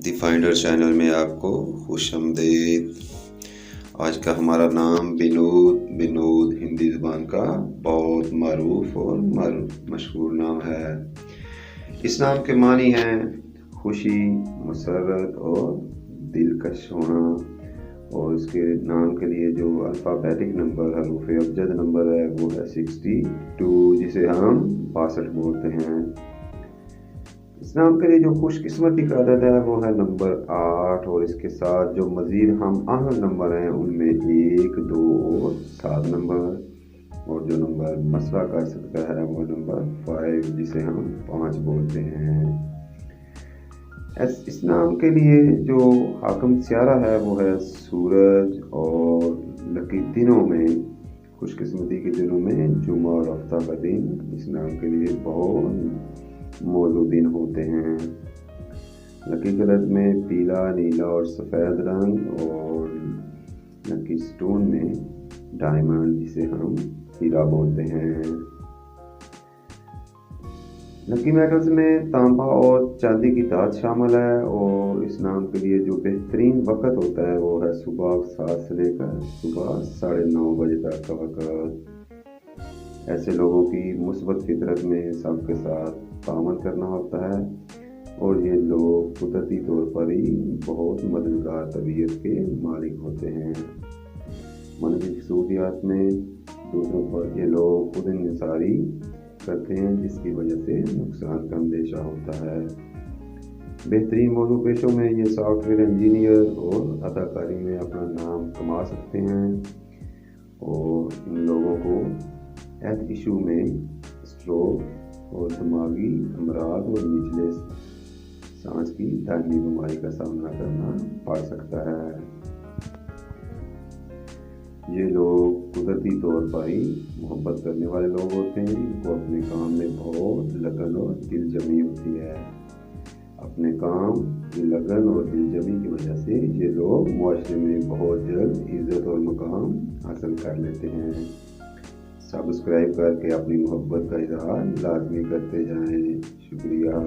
دی finder channel میں آپ کو خوش آمدید۔ آج کا ہمارا نام بنود ہندی زبان کا بہت معروف اور مشہور نام ہے۔ اس نام کے معنی ہیں خوشی، مسرت اور دلکش ہونا، اور اس کے نام کے لیے جو الفابیٹک نمبر حروف ابجد نمبر ہے وہ ہے 62، جسے ہم 62 بولتے ہیں۔ اس نام کے لیے جو خوش قسمتی کا عدد ہے وہ ہے نمبر 8، اور اس کے ساتھ جو مزید ہم آہنگ نمبر ہیں ان میں 1، 2 اور 7 نمبر، اور جو نمبر مسئلہ کا صدقہ ہے وہ نمبر 5، جسے ہم 5 بولتے ہیں۔ اس نام کے لیے جو حاکم سیارہ ہے وہ ہے سورج، اور لکی دنوں میں، خوش قسمتی کے دنوں میں جمعہ اور ہفتہ کا دن اس نام کے لیے بہت موزوں دن ہوتے ہیں۔ لکی کلر میں پیلا، نیلا اور سفید رنگ، اور لکی سٹون میں ڈائمنڈ، جسے ہم ہیرا بولتے ہیں۔ لکی میٹلز میں تانبا اور چاندی کی دھات شامل ہے، اور اس نام کے لیے جو بہترین وقت ہوتا ہے وہ ہے صبح 7 سے لے کر صبح 9:30 بجے تک کا وقت۔ ایسے لوگوں کی مثبت فطرت میں سب کے ساتھ تعامل کرنا ہوتا ہے، اور یہ لوگ قدرتی طور پر ہی بہت مددگار طبیعت کے مالک ہوتے ہیں۔ منفی خصوصیات میں دوسروں پر یہ لوگ خود انحصاری کرتے ہیں، جس کی وجہ سے نقصان کا اندیشہ ہوتا ہے۔ بہترین موضوع پیشوں میں یہ سافٹ ویئر انجینئر اور اداکاری میں اپنا نام کما سکتے ہیں، اور ان لوگوں کو ہیلتھ ایشو میں اسٹروک اور دماغی امراض اور نچلے سانس کی دائمی بیماری کا سامنا کرنا پڑ سکتا ہے۔ یہ لوگ قدرتی طور پر ہی محبت کرنے والے لوگ ہوتے ہیں، ان کو اپنے کام میں بہت لگن اور دل جمی ہوتی ہے۔ اپنے کام کی لگن اور دل جمی کی وجہ سے یہ لوگ معاشرے میں بہت جلد عزت اور مقام حاصل کر لیتے ہیں۔ سبسکرائب کر کے اپنی محبت کا اظہار لازمی کرتے جائیں۔ شکریہ۔